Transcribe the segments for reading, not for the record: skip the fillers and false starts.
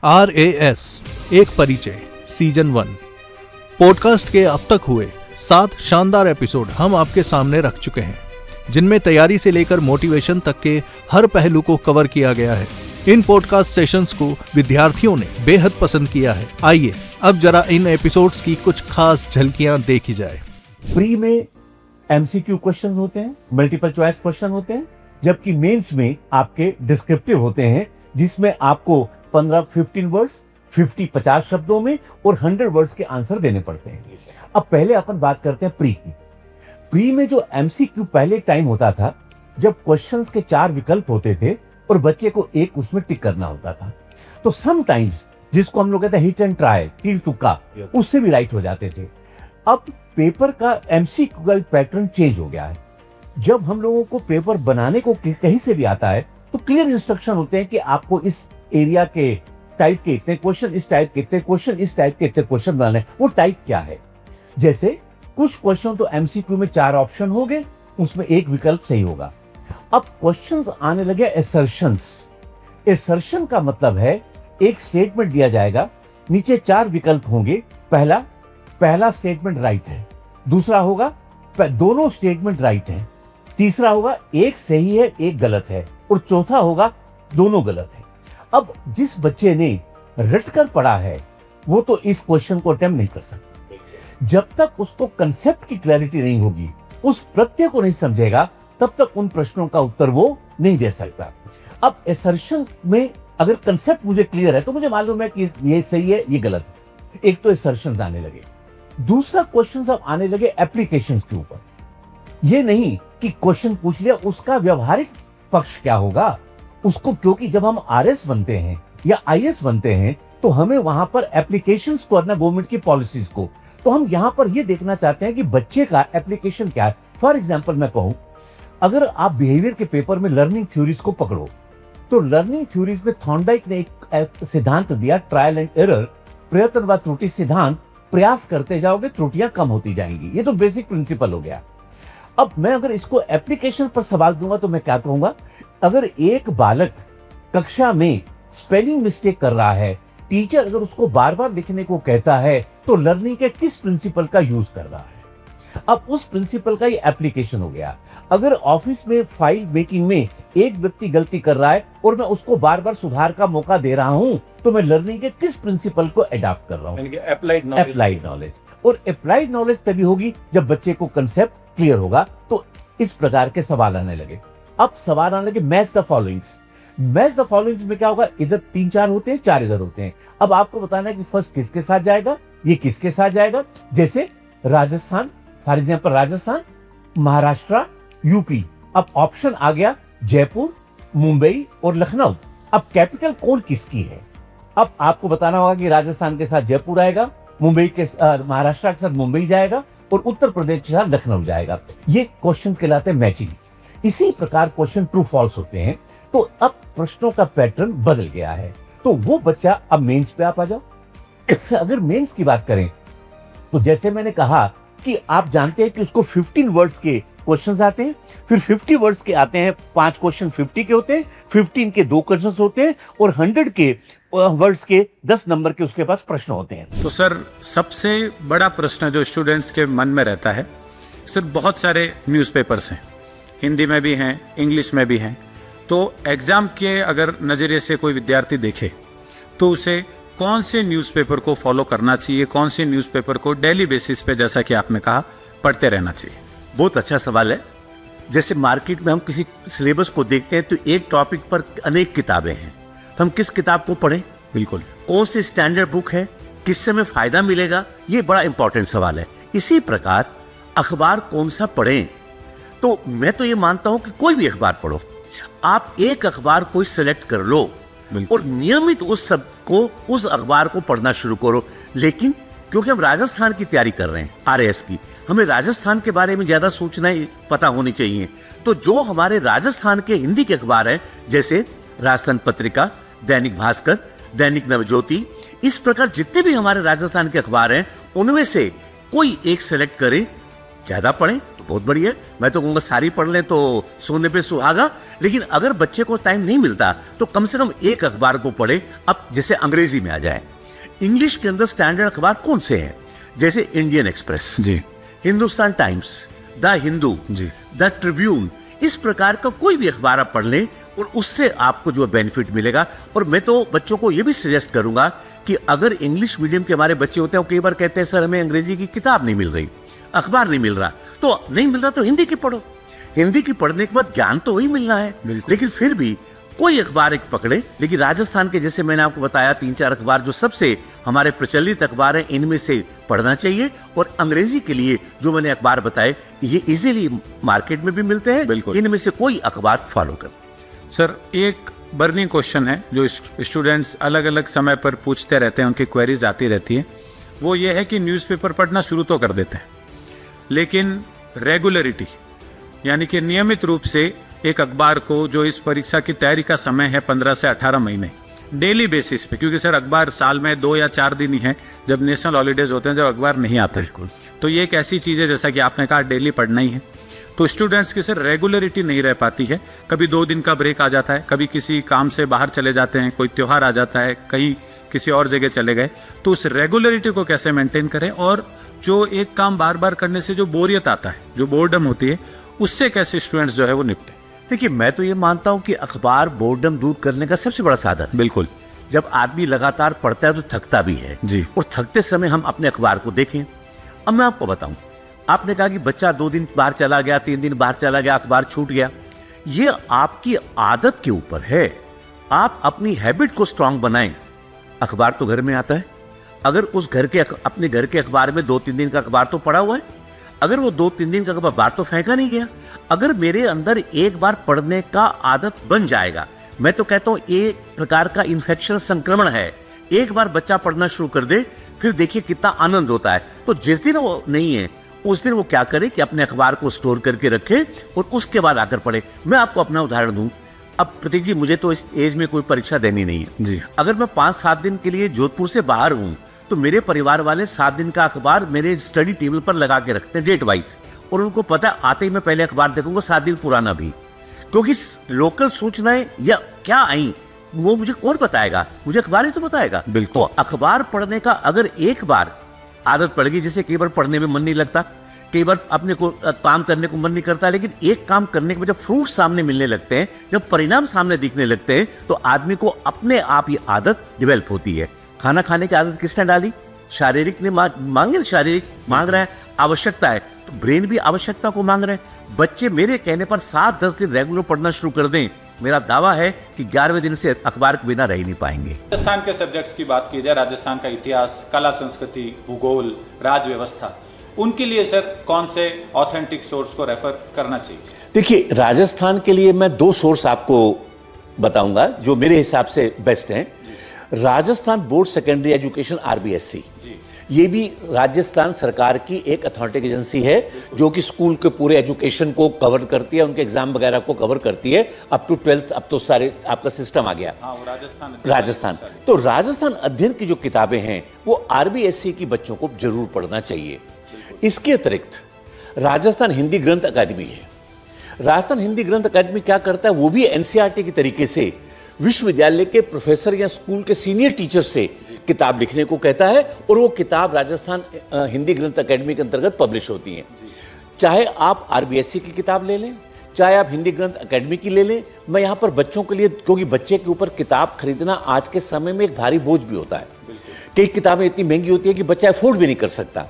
RAS एक परिचय season 1 podcast के अब तक हुए 7 शानदार एपिसोड हम आपके सामने रख चुके हैं, जिनमें तैयारी से लेकर मोटिवेशन तक के हर पहलू को कवर किया गया है। इन पॉडकास्ट सेशंस को विद्यार्थियों ने बेहद पसंद किया है। आइए अब जरा इन एपिसोड्स की कुछ खास झलकियां देखी जाए। प्री में MCQ क्वेश्चन होते हैं, मल्टीपल चॉइस क्वेश्चन होते हैं, जबकि मेंस में आपके डिस्क्रिप्टिव होते हैं, जिसमें आपको 15-15 वर्ड्स, 50-50 शब्दों में और 100 वर्ड्स के आंसर देने पड़ते हैं। अब पहले अपन बात करते हैं प्री की। प्री में जो MCQ पहले टाइम होता था, जब क्वेश्चंस के 4 विकल्प होते थे और बच्चे को एक उसमें टिक करना होता था, तो समटाइम्स जिसको हम लोग कहते हैं हिट एंड ट्राई, तीर तुक्का, उससे भी राइट हो जाते थे। अब पेपर का MCQ का पैटर्न चेंज हो गया है। जब हम लोगों को पेपर बनाने को कहीं से भी आता है, तो क्लियर इंस्ट्रक्शन होते हैं कि आपको इस एरिया के टाइप के इतने क्वेश्चन, इस टाइप के इतने क्वेश्चन, इस टाइप के इतने क्वेश्चन बनाने। वो टाइप क्या है? जैसे कुछ क्वेश्चन तो MCQ में 4 ऑप्शन हो गए, उसमें एक विकल्प सही होगा। अब क्वेश्चंस आने लगे असर्शंस। असर्शन का मतलब है एक स्टेटमेंट दिया जाएगा, नीचे 4 विकल्प होंगे। पहला स्टेटमेंट राइट है, दूसरा होगा दोनों स्टेटमेंट राइट हैं, तीसरा होगा एक सही है एक गलत है, और चौथा होगा दोनों गलत है। अब जिस बच्चे ने रटकर पढ़ा है, वो तो इस क्वेश्चन को अटेम्प्ट नहीं कर सकता। जब तक उसको कंसेप्ट की क्लैरिटी नहीं होगी, उस प्रत्यय को नहीं समझेगा, तब तक उन प्रश्नों का उत्तर वो नहीं दे सकता। अब असर्शन में अगर कंसेप्ट मुझे क्लियर है, तो मुझे मालूम है कि ये सही है ये गलत है। एक तो असर्शन आने लगे। दूसरा क्वेश्चन अब आने लगे एप्लीकेशन के ऊपर। ये नहीं कि क्वेश्चन पूछ लिया, उसका व्यवहारिक पक्ष क्या होगा उसको, क्योंकि जब हम RS बनते हैं या IS बनते हैं, तो हमें वहां पर एप्लीकेशंस को करना, गवर्नमेंट की पॉलिसीज को। तो हम यहां पर ये देखना चाहते हैं कि बच्चे का एप्लीकेशन क्या है। फॉर एग्जाम्पल मैं कहूं, अगर आप बिहेवियर के पेपर में लर्निंग थ्योरीज को पकड़ो, तो लर्निंग थ्योरीज में थॉर्नडाइक ने एक सिद्धांत दिया, ट्रायल एंड एरर, प्रयत्न व त्रुटि सिद्धांत। प्रयास करते जाओगे, त्रुटियां कम होती जाएंगी। ये तो बेसिक प्रिंसिपल हो गया। अब मैं अगर इसको एप्लीकेशन पर सवाल दूंगा, तो मैं क्या कहूंगा, अगर एक बालक कक्षा में स्पेलिंग मिस्टेक कर रहा है, टीचर अगर उसको बार बार लिखने को कहता है, तो लर्निंग के किस प्रिंसिपल का यूज कर रहा है? अब उस प्रिंसिपल का ही एप्लीकेशन हो गया। अगर ऑफिस में फाइल मेकिंग में एक व्यक्ति गलती कर रहा है और मैं उसको बार बार सुधार का मौका दे रहा हूं, तो मैं लर्निंग के किस प्रिंसिपल को अडॉप्ट कर रहा हूं? Applied knowledge. और अप्लाइड नॉलेज तभी होगी जब बच्चे को कंसेप्ट क्लियर होगा। तो इस प्रकार के सवाल आने लगे। अब सवाल आने लगे match the followings. Match the followings में क्या होगा, इधर 3-4 होते हैं, 4 इधर होते हैं। अब आपको बताना है कि फर्स्ट किसके साथ जाएगा, ये किसके साथ जाएगा। जैसे Rajasthan, for example Rajasthan, Maharashtra, UP। अब ऑप्शन आ गया जयपुर, मुंबई और लखनऊ। अब कैपिटल कौन किसकी है? अब आपको बताना होगा कि राजस्थान के साथ जयपुर आएगा, मुंबई के महाराष्ट्र के साथ मुंबई जाएगा, और उत्तर प्रदेश के साथ लखनऊ जाएगा। ये क्वेश्चन कहलाते हैं मैचिंग। इसी प्रकार क्वेश्चन ट्रू फॉल्स होते हैं। तो अब प्रश्नों का पैटर्न बदल गया है। तो वो बच्चा, अब मेंस पे आप आ जाओ। अगर मेंस की बात करें, तो जैसे मैंने कहा कि आप जानते हैं कि उसको 15 वर्ड्स के क्वेश्चंस आते हैं, फिर 50 वर्ड्स के आते हैं, 5 क्वेश्चन 50 के होते हैं, 15 के 2 क्वेश्चंस होते हैं, और 100 के वर्ड्स के 10 नंबर के उसके पास प्रश्न होते हैं। तो सर, सबसे बड़ा प्रश्न जो स्टूडेंट्स के मन में रहता है, सर बहुत सारे न्यूज़पेपर्स हैं, हिंदी में भी हैं, इंग्लिश में भी हैं, तो एग्जाम के अगर नज़रिए से कोई विद्यार्थी देखे, तो उसे कौन से न्यूज़पेपर को फॉलो करना चाहिए, कौन से न्यूज़पेपर को डेली बेसिस पे, जैसा कि आपने कहा, पढ़ते रहना चाहिए? बहुत अच्छा सवाल है। जैसे मार्केट में हम किसी सिलेबस को देखते हैं, तो एक टॉपिक पर अनेक किताबें हैं, तो हम किस किताब को पढ़ें? बिल्कुल। कौन सी स्टैंडर्ड बुक है, किससे हमें फायदा मिलेगा, ये बड़ा इंपॉर्टेंट सवाल है। इसी प्रकार अखबार कौन सा पढ़ें, तो मैं तो ये मानता हूं कि कोई भी अखबार पढ़ो, आप एक अखबार कोई सेलेक्ट कर लो और नियमित उस अखबार को पढ़ना शुरू करो। लेकिन क्योंकि हम राजस्थान की तैयारी कर रहे हैं, RAS की, हमें राजस्थान के बारे में ज्यादा सोचना पता होनी चाहिए। तो जो हमारे राजस्थान के हिंदी के अखबार हैं, जैसे राजस्थान पत्रिका, दैनिक भास्कर, दैनिक नवज्योति, इस प्रकार जितने भी हमारे राजस्थान के अखबार हैं, उनमें से कोई एक सेलेक्ट करें, ज्यादा पढ़ें, तो बहुत बढ़िया, मैं तो कहूँगा सारी पढ़ लें तो सोने पे सुहागा। लेकिन अगर बच्चे को टाइम नहीं मिलता तो कम से कम एक अखबार को पढ़े। अब जैसे अंग्रेजी में आ जाए, इंग्लिश के अंदर स्टैंडर्ड अखबार कौन से हैं? जैसे Indian Express ji, Hindustan Times, the Hindu ji, the Tribune, इस प्रकार का कोई भी अखबार आप पढ़ लें और उससे आपको जो बेनिफिट मिलेगा। और मैं तो बच्चों को यह भी सजेस्ट करूंगा कि अगर इंग्लिश मीडियम के हमारे बच्चे होते हैं, वो कई बार कहते हैं सर हमें अंग्रेजी की किताब नहीं मिल रही, अखबार नहीं मिल रहा, तो नहीं मिल रहा तो हिंदी की पढ़ो। हिंदी की पढ़ने के बाद ज्ञान तो वही मिलना है, लेकिन फिर भी कोई अखबार एक पकड़े। लेकिन राजस्थान के जैसे मैंने आपको बताया 3-4 अखबार जो सबसे हमारे प्रचलित अखबार हैं, इनमें से पढ़ना चाहिए। और अंग्रेजी के लिए जो मैंने अखबार बताए ये इजीली मार्केट में भी मिलते हैं, बिल्कुल। इनमें से कोई अखबार फॉलो कर। सर एक बर्निंग क्वेश्चन है जो स्टूडेंट्स अलग अलग समय पर पूछते रहते हैं, उनकी क्वेरीज आती रहती है, वो ये है कि न्यूज़पेपर पढ़ना शुरू तो कर देते हैं, लेकिन रेगुलरिटी यानी कि नियमित रूप से एक अखबार को, जो इस परीक्षा की तैयारी का समय है 15 से 18 महीने, डेली बेसिस पे, क्योंकि सर अखबार साल में 2 या 4 दिन ही है जब नेशनल हॉलीडेज होते हैं, जब अखबार नहीं आता है, तो ये एक ऐसी चीज़ है जैसा कि आपने कहा डेली पढ़ना ही है। तो स्टूडेंट्स की सर रेगुलरिटी नहीं रह पाती है, कभी 2 दिन का ब्रेक आ जाता है, कभी किसी काम से बाहर चले जाते हैं, कोई त्योहार आ जाता है, कहीं किसी और जगह चले गए, तो उस रेगुलरिटी को कैसे मेंटेन करें और जो एक काम बार बार करने से जो बोरियत आता है, जो बोर्डम होती है, उससे कैसे स्टूडेंट्स जो है वो निपटे। देखिए मैं तो ये मानता हूं कि अखबार बोर्डम दूर करने का सबसे बड़ा साधन है। बिल्कुल, जब आदमी लगातार पढ़ता है तो थकता भी है जी, और थकते समय हम अपने अखबार को देखें। अब मैं आपको बताऊं, आपने कहा कि बच्चा 2 दिन बाहर चला गया, 3 दिन बाहर चला गया, अखबार छूट गया, ये आपकी आदत के ऊपर है। आप अपनी हैबिट को स्ट्रांग बनाएं। अखबार तो घर में आता है, अगर उस घर के अपने घर के अखबार में 2-3 दिन का अखबार तो पड़ा हुआ है, अगर वो 2-3 दिन का अखबार तो फेंका नहीं गया, अगर मेरे अंदर एक बार पढ़ने का आदत बन जाएगा, मैं तो कहता हूं एक प्रकार का इन्फेक्शन संक्रमण है। एक बार बच्चा पढ़ना शुरू कर दे, फिर देखिए कितना आनंद होता है। तो जिस दिन वो नहीं है उस दिन वो क्या करे कि अपने अखबार को स्टोर करके रखे और उसके बाद आकर पढ़े। मैं आपको अपना उदाहरण दूं, अब प्रतीक जी मुझे तो इस एज में कोई परीक्षा देनी नहीं है जी, अगर मैं 5-7 दिन के लिए जोधपुर से बाहर हूं तो मेरे परिवार वाले 7 दिन का अखबार मेरे स्टडी टेबल पर लगा के रखते हैं डेट वाइज, और उनको पता है आते ही मैं पहले अखबार देखूंगा 7 दिन पुराना भी, क्योंकि लोकल सूचनाएं या क्या आई वो मुझे कौन बताएगा, मुझे अखबार ही तो बताएगा। बिल्कुल। तो अखबार पढ़ने का अगर एक बार आदत पड़ गई, जैसे कई बार पढ़ने में मन नहीं लगता, कई बार अपने को काम करने को मन नहीं करता, लेकिन एक काम करने के बाद जब फ्रूट सामने मिलने लगते हैं, जब परिणाम सामने दिखने लगते हैं, तो आदमी को अपने आप ये आदत डेवलप होती है। खाना खाने की आदत किसने डाली? शारीरिक ने मांगे, शारीरिक मांग रहा है, आवश्यकता है, तो ब्रेन भी आवश्यकता को मांग रहे हैं। बच्चे मेरे कहने पर 7-10 दिन रेगुलर पढ़ना शुरू कर दें, मेरा दावा है कि 11वें दिन से अखबार के बिना रह ही नहीं पाएंगे। राजस्थान के सब्जेक्ट्स की बात की जाए, राजस्थान का इतिहास, कला संस्कृति, भूगोल, राज व्यवस्था, उनके लिए सर कौन से ऑथेंटिक सोर्स को रेफर करना चाहिए? देखिए राजस्थान के लिए मैं 2 सोर्स आपको बताऊंगा जो मेरे हिसाब से बेस्ट हैं। Rajasthan board secondary education RBSC, ये भी राजस्थान सरकार की एक अथॉरिटी एजेंसी है जो कि स्कूल के पूरे एजुकेशन को कवर करती है, उनके एग्जाम वगैरह को कवर करती है अप टू 12th। अब तो सारे आपका सिस्टम आ गया। हाँ, वो राजस्थान तो राजस्थान अध्ययन की जो किताबें हैं वो RBSC की बच्चों को जरूर पढ़ना चाहिए। इसके अतिरिक्त राजस्थान हिंदी ग्रंथ अकादमी है। राजस्थान हिंदी ग्रंथ अकादमी क्या करता है, वो भी NCERT की तरीके से विश्वविद्यालय के प्रोफेसर या स्कूल के सीनियर टीचर से किताब लिखने को कहता है, और वो किताब राजस्थान हिंदी ग्रंथ अकादमी के अंतर्गत पब्लिश होती हैं। चाहे आप RBSC की किताब ले लें, चाहे आप हिंदी ग्रंथ अकादमी की ले लें। मैं यहाँ पर बच्चों के लिए, क्योंकि बच्चे के ऊपर किताब खरीदना आज के समय में एक भारी बोझ भी होता है, कई किताबें इतनी महंगी होती है कि बच्चा अफोर्ड भी नहीं कर सकता।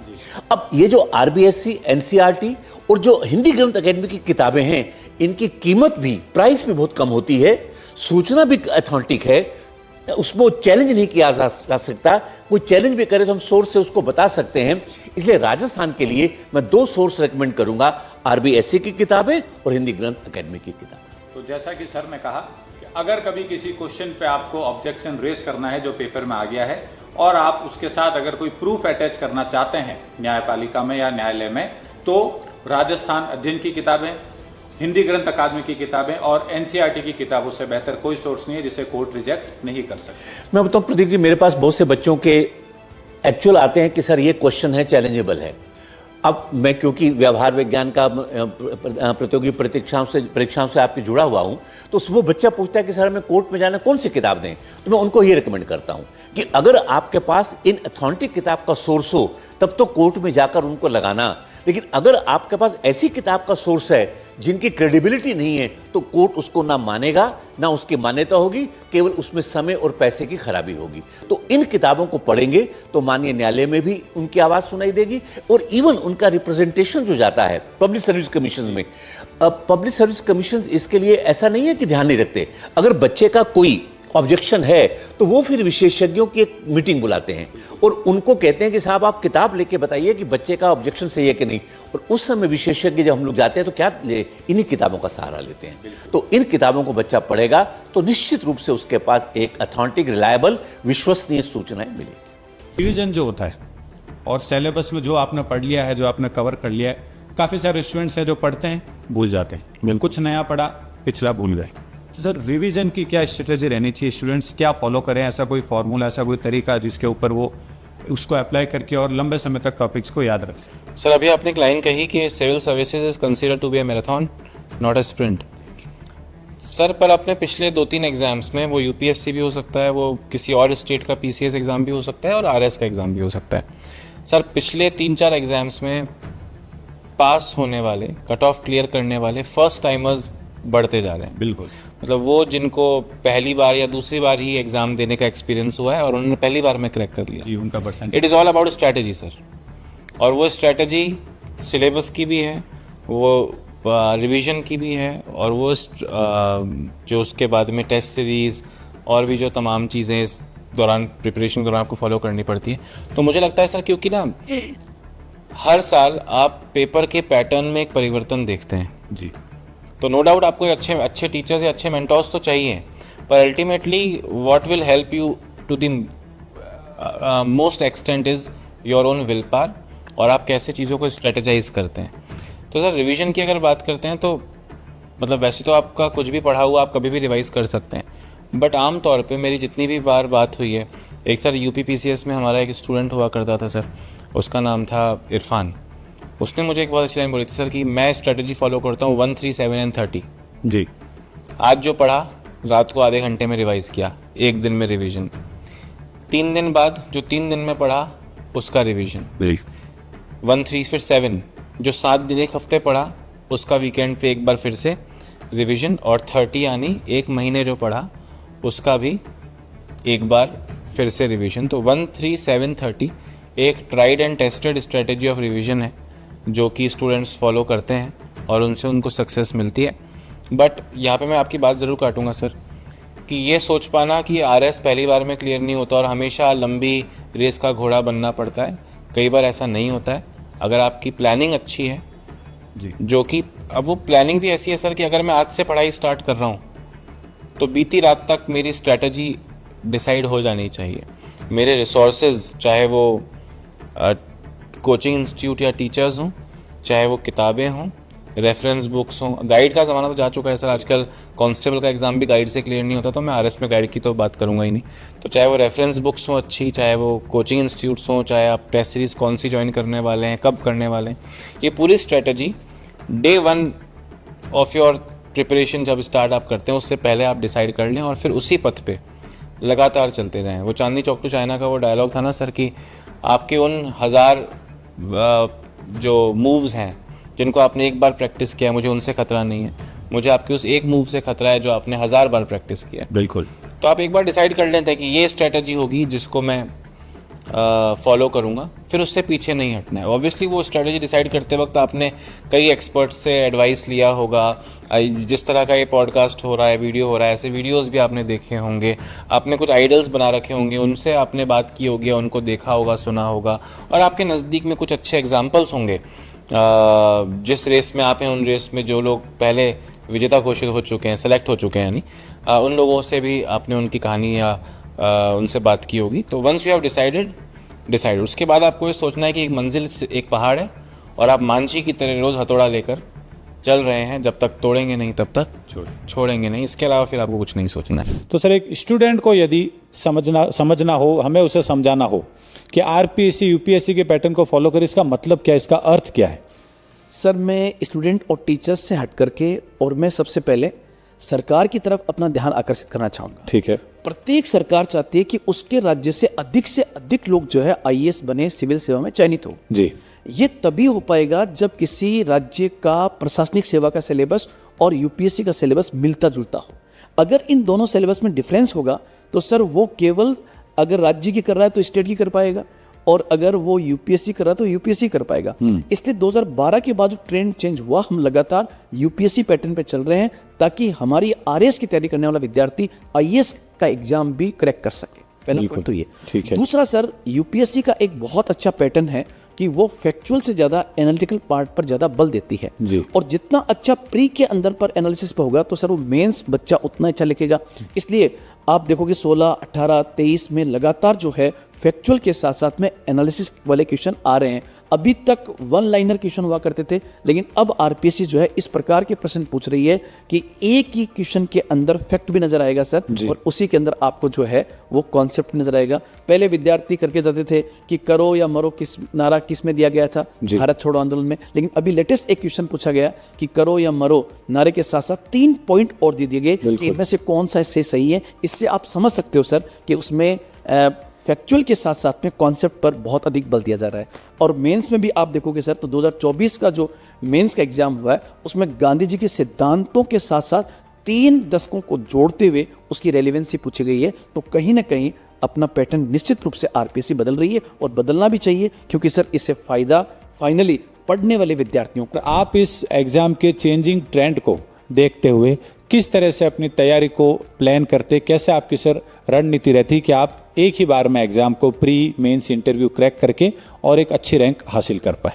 अब ये जो RBSC, NCERT और जो हिंदी ग्रंथ अकादमी की किताबें हैं, इनकी कीमत भी, प्राइस भी बहुत कम होती है, सूचना भी अथॉन्टिक है, उसको चैलेंज नहीं किया जा सकता। कोई चैलेंज भी करे तो हम सोर्स से उसको बता सकते हैं। इसलिए राजस्थान के लिए मैं 2 सोर्स रेकमेंड करूंगा, RBSC की किताबें और हिंदी ग्रंथ अकादमी की किताबें। तो जैसा कि सर ने कहा कि अगर कभी किसी क्वेश्चन पे आपको ऑब्जेक्शन रेज करना है जो पेपर में आ गया है, और आप उसके साथ अगर कोई प्रूफ अटैच करना चाहते हैं न्यायपालिका में या न्यायालय में, तो राजस्थान अध्ययन की किताबें, हिंदी ग्रंथ अकादमी की किताबें और NCERT की किताबों से बेहतर कोई सोर्स नहीं है जिसे कोर्ट रिजेक्ट नहीं कर सकते। मैं बताऊं प्रदीप जी, मेरे पास बहुत से बच्चों के एक्चुअल आते हैं कि सर ये क्वेश्चन है, चैलेंजेबल है, अब मैं क्योंकि व्यवहार विज्ञान का प्रतियोगी परीक्षाओं से आपके जुड़ा हुआ हूं, तो वो बच्चा पूछता है कि सर हमें कोर्ट में जाना कौन सी किताब दें, तो मैं उनको ये रिकमेंड करता हूं कि अगर आपके पास इन अथॉन्टिक किताब का सोर्स हो तब तो कोर्ट में जाकर उनको लगाना, लेकिन अगर आपके पास ऐसी किताब का सोर्स है जिनकी क्रेडिबिलिटी नहीं है तो कोर्ट उसको ना मानेगा ना उसकी मान्यता होगी, केवल उसमें समय और पैसे की खराबी होगी। तो इन किताबों को पढ़ेंगे तो माननीय न्यायालय में भी उनकी आवाज सुनाई देगी और इवन उनका रिप्रेजेंटेशन जो जाता है पब्लिक सर्विस कमीशन में, पब्लिक सर्विस कमीशन इसके लिए ऐसा नहीं है कि ध्यान नहीं रखते, अगर बच्चे का कोई ऑब्जेक्शन है तो वो फिर विशेषज्ञों की एक मीटिंग बुलाते हैं और उनको कहते हैं कि साहब आप किताब लेके बताइए कि बच्चे का ऑब्जेक्शन सही है कि नहीं, और उस समय विशेषज्ञ जब हम लोग जाते हैं तो क्या इन्हीं किताबों का सहारा लेते हैं। तो इन किताबों को बच्चा पढ़ेगा तो निश्चित रूप से उसके पास एक अथॉन्टिक, रिलायबल, विश्वसनीय सूचनाएं मिलेगी। रिवीजन जो होता है और सिलेबस में जो आपने पढ़ लिया है, जो आपने कवर कर लिया है, काफ़ी सारे स्टूडेंट्स हैं जो पढ़ते हैं भूल जाते हैं, कुछ नया पढ़ा पिछला भूल गए। तो सर रिवीजन की क्या स्ट्रेटेजी रहनी चाहिए, स्टूडेंट्स क्या फॉलो करें, ऐसा कोई फॉर्मूला, ऐसा कोई तरीका जिसके ऊपर वो उसको अप्लाई करके और लंबे समय तक टॉपिक्स को याद रख सकें? सर अभी आपने एक लाइन कही कि civil services is considered to be a marathon not a sprint. Sir पर अपने पिछले 2-3 एग्जाम्स में, वो यूपीएससी भी हो सकता है, वो किसी और स्टेट का पीसीएस एग्जाम भी हो सकता है और आरएस का एग्जाम भी हो सकता है। सर पिछले 3-4 एग्जाम्स में पास होने वाले, कट ऑफ क्लियर करने वाले फर्स्ट टाइमर्स बढ़ते जा रहे हैं। बिल्कुल, मतलब वो जिनको पहली बार या दूसरी बार ही एग्जाम देने का एक्सपीरियंस हुआ है और उन्होंने पहली बार में क्रैक कर लिया, जी उनका percent. It is all about strategy sir, और वो स्ट्रैटेजी सिलेबस की भी है, वो रिवीजन की भी है, और वो जो उसके बाद में टेस्ट सीरीज़ और भी जो तमाम चीज़ें इस दौरान प्रिपरेशन के दौरान आपको फॉलो करनी पड़ती है। तो मुझे लगता है सर क्योंकि ना हर साल आप पेपर के पैटर्न में एक परिवर्तन देखते हैं जी, तो नो डाउट आपको अच्छे टीचर्स या अच्छे मेंटोर्स तो चाहिए, पर ultimately what will help you to the most extent is your own will power, और आप कैसे चीज़ों को स्ट्रेटेजाइज करते हैं। तो सर रिवीजन की अगर बात करते हैं तो मतलब वैसे तो आपका कुछ भी पढ़ा हुआ आप कभी भी रिवाइज कर सकते हैं, बट आम तौर पे मेरी जितनी भी बार बात हुई है, एक सर यूपीपीसीएस में हमारा एक स्टूडेंट हुआ करता था सर, उसका नाम था इरफान। उसने मुझे एक बहुत अच्छी लाइन बोली थी सर कि मैं स्ट्रेटजी फॉलो करता हूँ 1, 3, 7 एंड 30। जी, आज जो पढ़ा रात को आधे घंटे में रिवाइज किया, एक दिन में रिवीजन, 3 दिन बाद जो 3 दिन में पढ़ा उसका रिवीजन, 1, 3 फिर 7, जो 7 दिन एक हफ्ते पढ़ा उसका वीकेंड पे एक बार फिर से रिवीजन, और 30 यानी एक महीने जो पढ़ा उसका भी एक बार फिर से रिवीजन। तो 1, 3, 7, 30 एक tried and tested strategy of revision है जो कि स्टूडेंट्स फॉलो करते हैं और उनसे उनको सक्सेस मिलती है। बट यहाँ पे मैं आपकी बात ज़रूर काटूंगा सर कि ये सोच पाना कि आरएस पहली बार में क्लियर नहीं होता और हमेशा लंबी रेस का घोड़ा बनना पड़ता है, कई बार ऐसा नहीं होता है। अगर आपकी प्लानिंग अच्छी है जी, जो कि अब वो प्लानिंग भी ऐसी है सर कि अगर मैं आज से पढ़ाई स्टार्ट कर रहा हूँ तो बीती रात तक मेरी स्ट्रेटजी डिसाइड हो जानी चाहिए। मेरे रिसोर्सेज, चाहे वो कोचिंग इंस्टीट्यूट या टीचर्स हों, चाहे वो किताबें हों, रेफरेंस बुक्स हों, गाइड का ज़माना तो जा चुका है सर, आजकल कांस्टेबल का एग्ज़ाम भी गाइड से क्लियर नहीं होता, तो मैं आरएस में गाइड की तो बात करूंगा ही नहीं। तो चाहे वो रेफरेंस बुक्स हों अच्छी, चाहे वो कोचिंग इंस्टीट्यूट्स हों, चाहे आप टेस्ट सीरीज़ कौन सी ज्वाइन करने वाले हैं, कब करने वाले हैं, ये पूरी strategy day 1 of your preparation जब स्टार्ट आप करते हैं उससे पहले आप डिसाइड कर लें और फिर उसी पथ पे लगातार चलते रहें। वो चांदनी चौक टू चाइना का वो डायलॉग था ना सर कि आपके उन 1000 जो मूव्स हैं जिनको आपने एक बार प्रैक्टिस किया है, मुझे उनसे खतरा नहीं है, मुझे आपके उस एक मूव से खतरा है जो आपने 1000 बार प्रैक्टिस किया है। बिल्कुल। तो आप एक बार डिसाइड कर लेते हैं कि ये स्ट्रेटजी होगी जिसको मैं फॉलो करूँगा, फिर उससे पीछे नहीं हटना है। ऑब्वियसली वो स्ट्रेटजी डिसाइड करते वक्त आपने कई एक्सपर्ट्स से एडवाइस लिया होगा, जिस तरह का ये पॉडकास्ट हो रहा है, वीडियो हो रहा है, ऐसे वीडियोस भी आपने देखे होंगे, आपने कुछ आइडल्स बना रखे होंगे, उनसे आपने बात की होगी, उनको देखा होगा, सुना होगा, और आपके नज़दीक में कुछ अच्छे एग्जाम्पल्स होंगे जिस रेस में आप हैं, उन रेस में जो लोग पहले विजेता घोषित हो चुके हैं, सेलेक्ट हो चुके हैं, यानी उन लोगों से भी आपने उनकी कहानी या उनसे बात की होगी। तो वंस यू हैव डिसाइडेड उसके बाद आपको ये सोचना है कि एक मंजिल, एक पहाड़ है और आप मांझी की तरह रोज़ हथौड़ा लेकर चल रहे हैं, जब तक तोड़ेंगे नहीं तब तक छोड़ेंगे नहीं, इसके अलावा फिर आपको कुछ नहीं सोचना है। तो सर एक स्टूडेंट को यदि समझना हो, हमें उसे समझाना हो कि आरपीएससी यूपीएससी के पैटर्न को फॉलो करे, इसका मतलब क्या है, इसका अर्थ क्या है? सर मैं स्टूडेंट और टीचर्स से हट करके और मैं सबसे पहले सरकार की तरफ अपना ध्यान आकर्षित करना चाहूँगा। ठीक है। प्रत्येक सरकार चाहती है कि उसके राज्य से अधिक लोग जो है आईएएस बने, सिविल सेवा में चयनित हो। जी। ये तभी हो पाएगा जब किसी राज्य का प्रशासनिक सेवा का सिलेबस और यूपीएससी का सिलेबस मिलता जुलता हो। अगर इन दोनों सिलेबस में डिफरेंस होगा तो सर वो केवल अगर राज्य की कर रहा है तो स्टेट की कर पाएगा, और अगर वो यूपीएससी कर रहा है तो यूपीएससी कर पाएगा। इसलिए 2012 के बाद जो ट्रेंड चेंज हुआ, हम लगातार यूपीएससी पैटर्न पे चल रहे हैं ताकि हमारी आरएएस की तैयारी करने वाला विद्यार्थी आईएएस का एग्जाम भी क्रैक कर सके। पहला पॉइंट तो ये। ठीक है। दूसरा सर, यूपीएससी का एक बहुत अच्छा पैटर्न है कि वो फैक्चुअल से ज्यादा एनालिटिकल पार्ट पर ज्यादा बल देती है। जी। और जितना अच्छा प्री के अंदर पर एनालिसिस पर होगा तो सर वो मेंस बच्चा उतना अच्छा लिखेगा। इसलिए आप देखोगे 16, 18, 23 में लगातार जो है फैक्चुअल के साथ साथ में एनालिसिस वाले क्वेश्चन आ रहे हैं। अभी तक वन लाइनर क्वेश्चन हुआ करते थे, लेकिन अब आरपीएससी जो है इस प्रकार के प्रश्न पूछ रही है कि एक ही क्वेश्चन के अंदर फैक्ट भी नजर आएगा सर, और उसी के अंदर आपको जो है वो कॉन्सेप्ट नजर आएगा। पहले विद्यार्थी करके जाते थे कि करो या मरो किस नारा किस में दिया गया था, भारत छोड़ो आंदोलन में, लेकिन अभी लेटेस्ट एक क्वेश्चन पूछा गया कि करो या मरो नारे के साथ साथ 3 पॉइंट और दे दिए गए कि इनमें से कौन सा इससे सही है। इससे आप समझ सकते हो सर कि उसमें फैक्चुअल के साथ साथ में कॉन्सेप्ट पर बहुत अधिक बल दिया जा रहा है। और मेंस में भी आप देखोगे सर तो 2024 का जो मेंस का एग्जाम हुआ है उसमें गांधी जी के सिद्धांतों के साथ साथ 3 दशकों को जोड़ते हुए उसकी रेलेवेंसी पूछी गई है। तो कहीं ना कहीं अपना पैटर्न निश्चित रूप से आरपीएससी बदल रही है, और बदलना भी चाहिए, क्योंकि सर इससे फायदा फाइनली पढ़ने वाले विद्यार्थियों को। आप इस एग्जाम के चेंजिंग ट्रेंड को देखते हुए किस तरह से अपनी तैयारी को प्लान करते, कैसे आपकी सर रणनीति रहती कि आप एक ही बार में एग्जाम को प्री मेंस इंटरव्यू क्रैक करके और एक अच्छी रैंक हासिल कर पाए?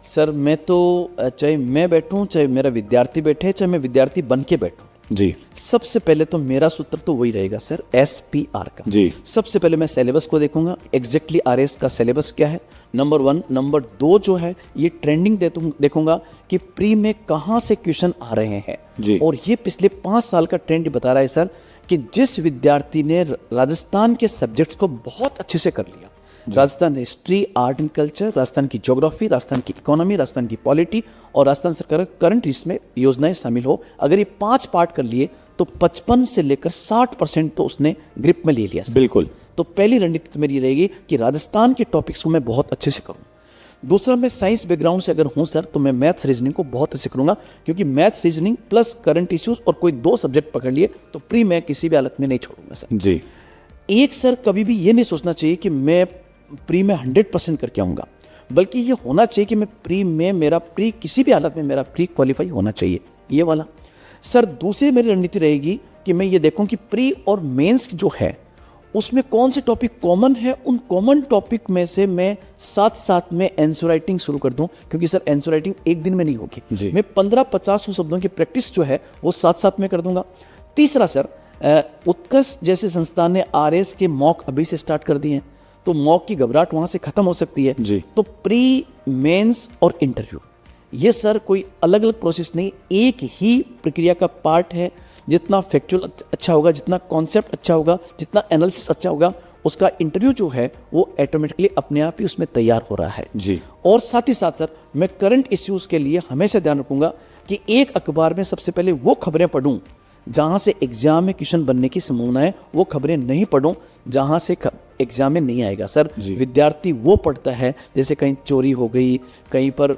सर मैं तो चाहे मैं बैठूं, चाहे मेरा विद्यार्थी बैठे, चाहे मैं विद्यार्थी बन के बैठूं, जी, सबसे पहले तो मेरा सूत्र तो वही रहेगा सर, SPR का। जी। सबसे पहले मैं सिलेबस को देखूंगा, एग्जैक्टली आरएस का सिलेबस क्या है, नंबर 1। नंबर 2 जो है ये ट्रेंडिंग देखूंगा कि प्री में कहां से क्वेश्चन आ रहे हैं। जी। और ये पिछले 5 साल का ट्रेंड बता रहा है सर कि जिस विद्यार्थी ने राजस्थान के सब्जेक्ट्स को बहुत अच्छे से कर लिया, Rajasthan history, art and culture, Rajasthan की ज्योग्राफी, राजस्थान की इकोनॉमी, राजस्थान की पॉलिटी और राजस्थान सरकार करंट इसमें योजनाएं शामिल हो, अगर ये 5 पार्ट कर लिए तो 55 से लेकर 60% तो उसने ग्रिप में ले लिया सर। बिल्कुल। तो पहली रणनीति तो मेरी रहेगी कि राजस्थान के टॉपिक्स को मैं बहुत अच्छे से करूं। दूसरा, मैं साइंस बैकग्राउंड से अगर हूं सर तो मैं मैथ्स रीजनिंग को बहुत अच्छे से करूंगा, क्योंकि maths reasoning plus current issues और कोई 2 सब्जेक्ट पकड़ लिए तो प्री मैं किसी भी हालत में नहीं छोड़ूंगा सर। जी। एक सर कभी भी ये नहीं सोचना चाहिए कि मैं प्री में 100% करके आऊंगा, बल्कि ये होना चाहिए कि मैं प्री में मेरा प्री किसी भी हालत में मेरा प्री क्वालिफाई होना चाहिए, ये वाला। सर दूसरी मेरी रणनीति रहेगी कि मैं ये देखूं कि प्री और मेंस जो है उसमें कौन से टॉपिक कॉमन है, उन कॉमन टॉपिक में से मैं साथ साथ में आंसर राइटिंग शुरू कर दूं, क्योंकि सर आंसर राइटिंग एक दिन में नहीं होगी। मैं 15-50 शब्दों की प्रैक्टिस जो है वो साथ साथ में कर दूंगा। तीसरा सर, उत्कर्ष जैसे संस्थान ने आरएस के मॉक अभी से स्टार्ट कर दिए हैं, तो मॉक की घबराहट वहां से खत्म हो सकती है। जी। तो प्री, मेंस और इंटरव्यू ये सर कोई अलग अलग प्रोसेस नहीं, एक ही प्रक्रिया का पार्ट है। जितना फैक्चुअल अच्छा होगा, जितना कॉन्सेप्ट अच्छा होगा, जितना एनालिसिस अच्छा होगा, उसका इंटरव्यू जो है वो ऑटोमेटिकली अपने आप ही उसमें तैयार हो रहा है। जी। और साथ ही साथ सर मैं करंट इश्यूज के लिए हमेशा ध्यान रखूंगा कि एक अखबार में सबसे पहले वो खबरें पढूं जहां से एग्जाम में क्वेश्चन बनने की संभावना है, वो खबरें नहीं पढूं जहां से एग्जाम में नहीं आएगा सर। विद्यार्थी वो पढ़ता है जैसे कहीं चोरी हो गई, कहीं पर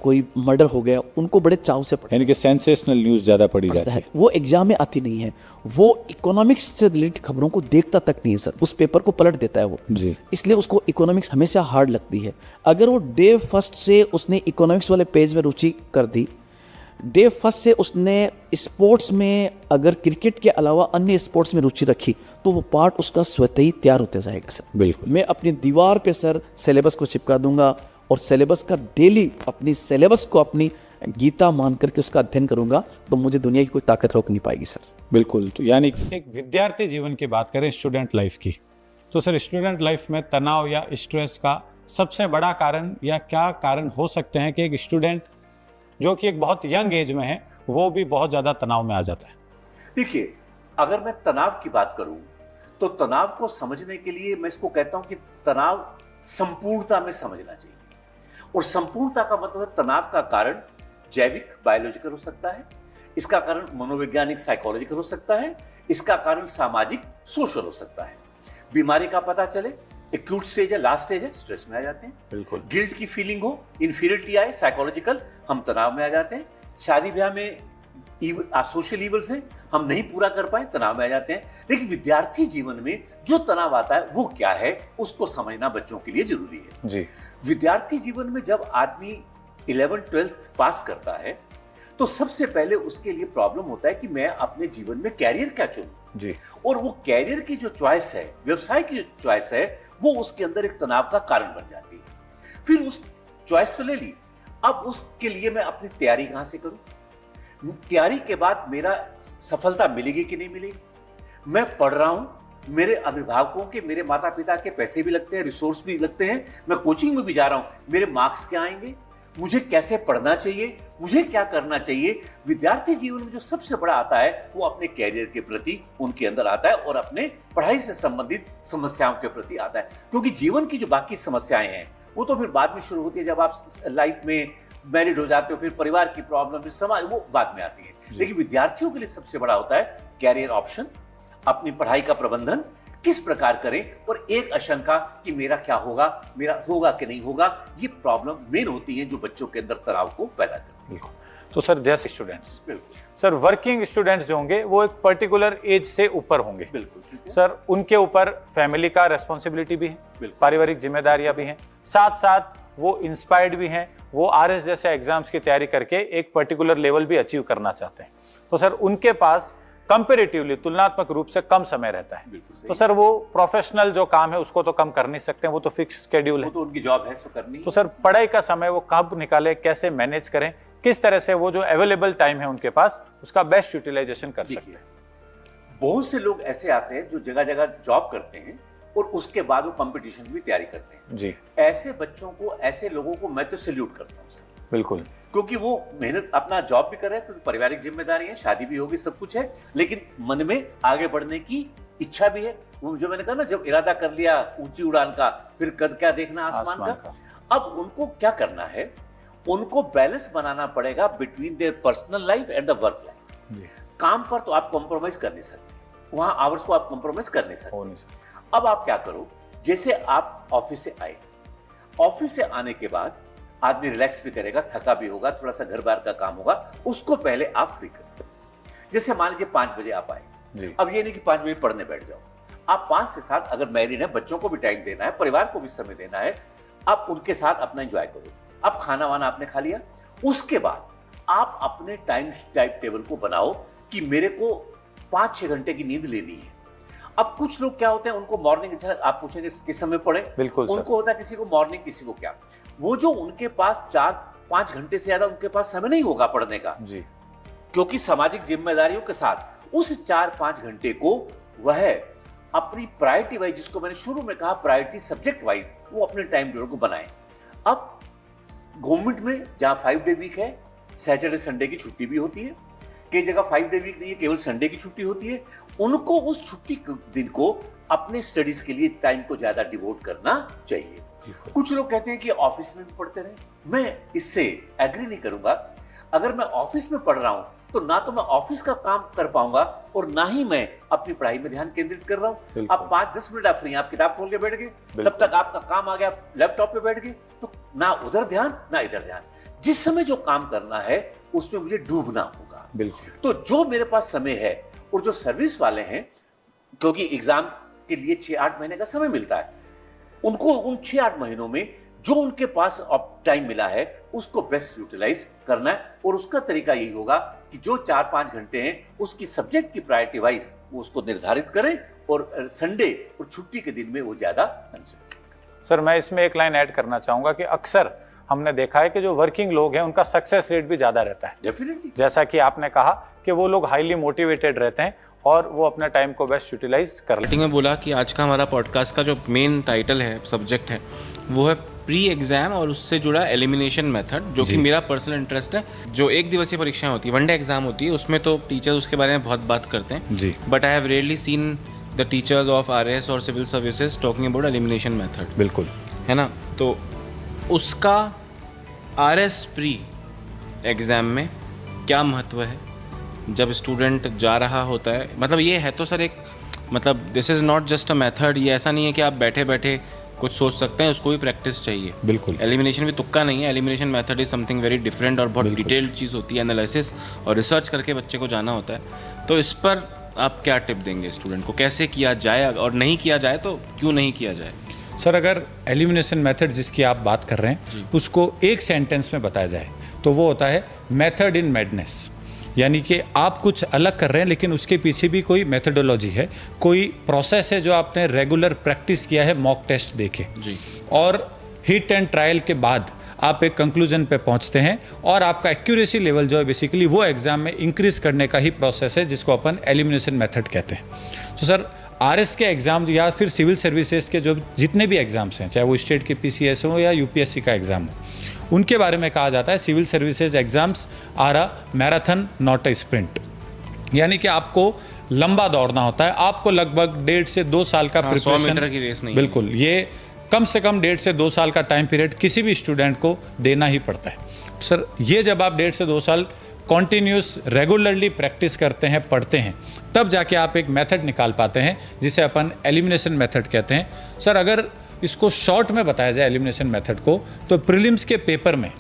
कोई मर्डर हो गया, उनको बड़े चाव से पढ़ता है, यानी कि सेंसेशनल न्यूज़ ज़्यादा पढ़ी जाती है, वो एग्जाम में आती नहीं है। वो इकोनॉमिक्स से रिलेटेड खबरों को देखता तक नहीं है सर, उस पेपर को पलट देता है वो। जी। इसलिए उसको इकोनॉमिक्स हमेशा हार्ड लगती है। अगर वो डे फर्स्ट से उसने इकोनॉमिक्स वाले पेज में रुचि कर दी, डे फर्स्ट से उसने स्पोर्ट्स में अगर क्रिकेट के अलावा अन्य स्पोर्ट्स में रुचि रखी, तो वो पार्ट उसका स्वतः ही तैयार होते जाएगा सर। बिल्कुल। मैं अपनी दीवार पे सर सिलेबस को चिपका दूंगा और सिलेबस का डेली अपनी सिलेबस को अपनी गीता मान करके उसका अध्ययन करूंगा, तो मुझे दुनिया की कोई ताकत रोक नहीं पाएगी सर। बिल्कुल। तो यानी एक विद्यार्थी जीवन की बात करें, स्टूडेंट लाइफ की, तो सर स्टूडेंट लाइफ में तनाव या स्ट्रेस का सबसे बड़ा कारण या क्या कारण हो सकते हैं कि एक स्टूडेंट जो कि एक बहुत यंग एज में है, वो भी बहुत ज्यादा तनाव में आ जाता है? देखिए, अगर मैं तनाव की बात करूं तो तनाव को समझने के लिए मैं इसको कहता हूं कि तनाव संपूर्णता में समझना चाहिए। और संपूर्णता का मतलब है तनाव का कारण जैविक बायोलॉजिकल हो सकता है, इसका कारण मनोवैज्ञानिक साइकोलॉजिकल हो सकता है, इसका कारण सामाजिक सोशल हो सकता है। बीमारी का पता चले, एक्यूट स्टेज है, लास्ट स्टेज है, स्ट्रेस में आ जाते हैं। बिल्कुल। गिल्ट की फीलिंग हो, इंफीरियरिटी आए, साइकोलॉजिकल, हम तनाव में आ जाते हैं। शादी ब्याह में सोशल इवल्स हैं, हम नहीं पूरा कर पाए, तनाव में आ जाते हैं। लेकिन विद्यार्थी जीवन में जो तनाव आता है वो क्या है, उसको समझना बच्चों के लिए जरूरी है जी। विद्यार्थी जीवन में जब आदमी 11th 12th पास करता है तो सबसे पहले उसके लिए प्रॉब्लम होता है कि मैं अपने जीवन में कैरियर क्या चुनूं जी। और वो कैरियर की जो चॉइस है, व्यवसाय की जो चॉइस है, वो उसके अंदर एक तनाव का कारण बन जाती है। फिर उस चॉइस तो ले ली, अब उसके लिए मैं अपनी तैयारी कहां से करूं? तैयारी के बाद मेरा सफलता मिलेगी कि नहीं मिलेगी? मैं पढ़ रहा हूं, मेरे अभिभावकों के, मेरे माता पिता के पैसे भी लगते हैं, रिसोर्स भी लगते हैं, मैं कोचिंग में भी जा रहा हूं, मेरे मार्क्स क्या आएंगे, मुझे कैसे पढ़ना चाहिए, मुझे क्या करना चाहिए? विद्यार्थी जीवन में जो सबसे बड़ा आता है वो अपने कैरियर के प्रति उनके अंदर आता है और अपने पढ़ाई से संबंधित समस्याओं के प्रति आता है। क्योंकि जीवन की जो बाकी समस्याएं हैं वो तो फिर बाद में शुरू होती है, जब आप लाइफ में मैरिड हो जाते हो, फिर परिवार की प्रॉब्लम, फिर समाज, वो बाद में आती है। लेकिन विद्यार्थियों के लिए सबसे बड़ा होता है कैरियर ऑप्शन, अपनी पढ़ाई का प्रबंधन किस प्रकार करें, और एक आशंका कि मेरा क्या होगा, मेरा होगा कि नहीं होगा। ये प्रॉब्लम मेन होती है जो बच्चों के अंदर तनाव को पैदा करती है। तो सर, जैसे स्टूडेंट्स, बिल्कुल सर वर्किंग स्टूडेंट्स जो होंगे वो एक पर्टिकुलर एज से ऊपर होंगे, बिल्कुल ठीक है। सर उनके ऊपर फैमिली का रेस्पॉन्सिबिलिटी भी है, बिल्कुल। पारिवारिक जिम्मेदारियां भी हैं, साथ साथ वो इंस्पायर्ड भी हैं, वो आरएस जैसे एग्जाम्स की तैयारी करके एक पर्टिकुलर लेवल भी अचीव करना चाहते हैं। तो सर उनके पास कंपेरेटिवली, तुलनात्मक रूप से कम समय रहता है। बिल्कुल सही। तो सर वो प्रोफेशनल जो काम है उसको तो कम कर नहीं सकते हैं, वो तो फिक्स शेड्यूल वो है। तो उनकी जॉब है, सो करनी है। तो सर पढ़ाई का समय वो कब निकाले, कैसे मैनेज करें, किस तरह से वो जो अवेलेबल टाइम है उनके पास उसका बेस्ट यूटिलाइजेशन कर सकते हैं? बहुत से लोग ऐसे आते हैं जो जगह जगह जॉब करते हैं और उसके बाद वो कंपटीशन की तैयारी करते हैं जी। ऐसे बच्चों को, ऐसे लोगों को मैं तो सैल्यूट करता हूं सर, बिल्कुल। क्योंकि वो मेहनत, अपना जॉब भी कर रहे हैं, क्योंकि पारिवारिक जिम्मेदारी है, शादी भी होगी, सब कुछ है, लेकिन मन में आगे बढ़ने की इच्छा भी है। वो जो मैंने कहा ना, जब इरादा कर लिया ऊंची उड़ान का, फिर कद क्या देखना आसमान का। अब उनको क्या करना है, उनको बैलेंस बनाना पड़ेगा between their personal life and the work life. काम पर तो आप कॉम्प्रोमाइज कर नहीं सकते, वहां आवर्स को आप कॉम्प्रोमाइज कर नहीं सकते। अब आप क्या करो, जैसे आप ऑफिस से आए, ऑफिस से आने के बाद आदमी रिलैक्स भी करेगा, थका भी होगा, थोड़ा सा घर बार का काम होगा, उसको पहले आप फ्री करें। जैसे मान लीजिए 5 बजे आप आए, अब ये नहीं कि 5 बजे पढ़ने बैठ जाओ, आप 5 से 7, अगर मैरिड है, बच्चों को भी टाइम देना है, परिवार को भी समय देना है, आप उनके साथ अपना एंजॉय करो। अब खाना वाना आपने खा लिया, उसके बाद आप अपने टाइम टेबल को बनाओ कि मेरे को 5-6 घंटे की नींद लेनी है। अब कुछ लोग क्या होते हैं, उनको मॉर्निंग, आप पूछेंगे किस समय पढ़े, बिल्कुल उनको होता है किसी को मॉर्निंग, किसी को क्या, वो जो उनके पास 4-5 घंटे से ज्यादा उनके पास समय नहीं होगा पढ़ने का जी, क्योंकि सामाजिक जिम्मेदारियों के साथ उस 4-5 घंटे को वह अपनी प्रायोरिटी वाइज, जिसको मैंने शुरू में कहा प्रायोरिटी सब्जेक्ट वाइज, वो अपने टाइम टेबल को बनाएं। अब गवर्नमेंट में जहां 5 डे वीक है, सैटरडे संडे की छुट्टी भी होती है, कई जगह 5 डे वीक नहीं है, केवल संडे की छुट्टी होती है, उनको उस छुट्टी के दिन को अपने स्टडीज के लिए टाइम को ज्यादा डिवोट करना चाहिए। कुछ लोग कहते हैं कि ऑफिस में भी पढ़ते रहे, मैं इससे एग्री नहीं करूंगा। अगर मैं ऑफिस में पढ़ रहा हूं तो ना तो मैं ऑफिस का काम कर पाऊंगा और ना ही मैं अपनी पढ़ाई में ध्यान केंद्रित कर रहा हूं। अब 5-10 मिनट आप फ्री, आप किताब खोल के बैठ गए, तब तक आपका काम आ गया, लैपटॉप पे बैठ गए, तो ना उधर ध्यान ना इधर ध्यान। जिस समय जो काम करना है उसमें मुझे डूबना होगा। बिल्कुल। तो जो मेरे पास समय है, और जो सर्विस वाले हैं, क्योंकि एग्जाम के लिए 6-8 महीने का समय मिलता है, उनको उन 6-8 महीनों में जो उनके पास टाइम मिला है उसको बेस्ट यूटिलाइज करना है। और उसका तरीका यही होगा कि जो 4-5 घंटे हैं उसकी सब्जेक्ट की प्रायोरिटी वाइज वो उसको निर्धारित करें और संडे और छुट्टी के दिन में वो ज्यादा। सर मैं इसमें एक लाइन ऐड करना चाहूंगा कि अक्सर हमने देखा है कि जो वर्किंग लोग हैं उनका सक्सेस रेट भी ज्यादा रहता है। डेफिनेटली, जैसा कि आपने कहा कि वो लोग हाईली मोटिवेटेड रहते हैं और वो अपने टाइम को बेस्ट यूटिलाइज कर लेते हैं। में बोला कि आज का हमारा पॉडकास्ट का जो मेन टाइटल है, सब्जेक्ट है, वो है प्री एग्जाम और उससे जुड़ा एलिमिनेशन मेथड, जो कि मेरा पर्सनल इंटरेस्ट है। जो एक दिवसीय परीक्षाएं होती है, वनडे एग्जाम होती है, उसमें तो टीचर्स उसके बारे में बहुत बात करते हैं जी। But I have rarely seen the teachers of RAS और civil services talking about elimination method, बिल्कुल, है ना। तो उसका RS प्री एग्ज़ाम में क्या महत्व है जब स्टूडेंट जा रहा होता है? मतलब ये है तो सर एक, मतलब this is not just a method, ये ऐसा नहीं है कि आप बैठे बैठे कुछ सोच सकते हैं, उसको भी प्रैक्टिस चाहिए। बिल्कुल। एलिमिनेशन भी तुक्का नहीं है, elimination method is something very different और बहुत डिटेल्ड चीज़ होती है, एनालिसिस और रिसर्च करके बच्चे को जाना होता है। तो इस पर आप क्या टिप देंगे स्टूडेंट को, कैसे किया जाए, और नहीं किया जाए तो क्यों नहीं किया जाए? सर, अगर एलिमिनेशन मेथड जिसकी आप बात कर रहे हैं उसको एक सेंटेंस में बताया जाए तो वो होता है मेथड इन मैडनेस। यानी कि आप कुछ अलग कर रहे हैं लेकिन उसके पीछे भी कोई मेथडोलॉजी है, कोई प्रोसेस है जो आपने रेगुलर प्रैक्टिस किया है मॉक टेस्ट देके जी। और हिट एंड ट्रायल के बाद आप एक कंक्लूजन पे पहुंचते हैं और आपका एक्यूरेसी लेवल जो है बेसिकली वो एग्जाम में इंक्रीज करने का ही प्रोसेस है जिसको अपन एलिमिनेशन मेथड कहते हैं। तो सर, RS के एग्ज़ाम या फिर सिविल सर्विसेज के जो जितने भी एग्ज़ाम्स हैं, चाहे वो स्टेट के PCS हो या UPSC का एग्ज़ाम हो, उनके बारे में कहा जाता है civil services exams are a marathon not a sprint. यानी कि आपको लंबा दौड़ना होता है, आपको लगभग 1.5 से 2 साल का 100 मीटर की रेस नहीं है। बिल्कुल, ये कम से कम 1.5 से 2 साल का टाइम पीरियड किसी भी स्टूडेंट को देना ही पड़ता है। सर, ये जब आप 1.5 से 2 साल कॉन्टीन्यूस रेगुलरली प्रैक्टिस करते हैं, पढ़ते हैं, तब जाके आप एक मेथड निकाल पाते हैं जिसे अपन एलिमिनेशन मेथड कहते हैं। सर, अगर इसको शॉर्ट में बताया जाए एलिमिनेशन मेथड को, तो प्रीलिम्स के पेपर में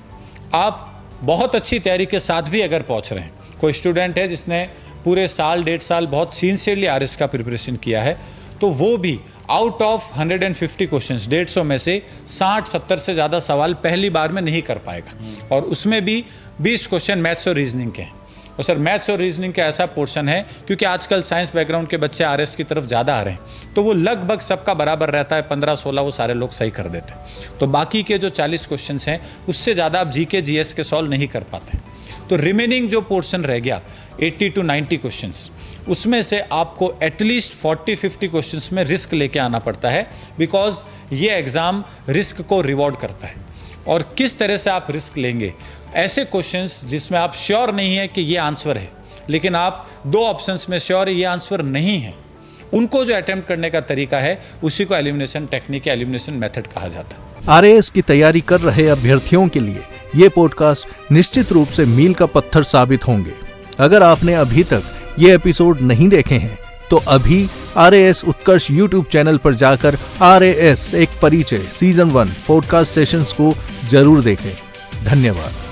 आप बहुत अच्छी तैयारी के साथ भी अगर पहुंच रहे हैं, कोई स्टूडेंट है जिसने पूरे साल 1.5 साल बहुत सिंसियरली RS का प्रिपरेशन किया है, तो वो भी आउट ऑफ 150 क्वेश्चंस 150 में से 60-70 से ज़्यादा सवाल पहली बार में नहीं कर पाएगा। और उसमें भी 20 क्वेश्चन मैथ्स और रीजनिंग के हैं। और सर, मैथ्स और रीजनिंग का ऐसा पोर्शन है क्योंकि आजकल साइंस बैकग्राउंड के बच्चे RS की तरफ ज़्यादा आ रहे हैं, तो वो लगभग सबका बराबर रहता है, 15-16 वो सारे लोग सही कर देते हैं। तो बाकी के जो 40 क्वेश्चन हैं उससे ज़्यादा आप GK GS के सॉल्व नहीं कर पाते। तो रिमेनिंग जो पोर्शन रह गया 80 to 90 क्वेश्चंस, उसमें से आपको एटलीस्ट 40-50 क्वेश्चंस में रिस्क लेके आना पड़ता है, बिकॉज ये एग्ज़ाम रिस्क को रिवॉर्ड करता है। और किस तरह से आप रिस्क लेंगे? ऐसे क्वेश्चंस जिसमें आप श्योर नहीं है कि ये आंसर है, लेकिन आप 2 ऑप्शंस में श्योर है ये आंसर नहीं है, उनको जो अटेम्प्ट करने का तरीका है उसी को एलिमिनेशन टेक्निक या एलिमिनेशन मेथड कहा जाता है। RAS की तैयारी कर रहे अभ्यर्थियों के लिए ये पॉडकास्ट निश्चित रूप से मील का पत्थर साबित होंगे। अगर आपने अभी तक ये एपिसोड नहीं देखे हैं तो अभी RAS उत्कर्ष YouTube चैनल पर जाकर RAS एक परिचय सीजन 1 पॉडकास्ट सेशंस को जरूर देखें। धन्यवाद।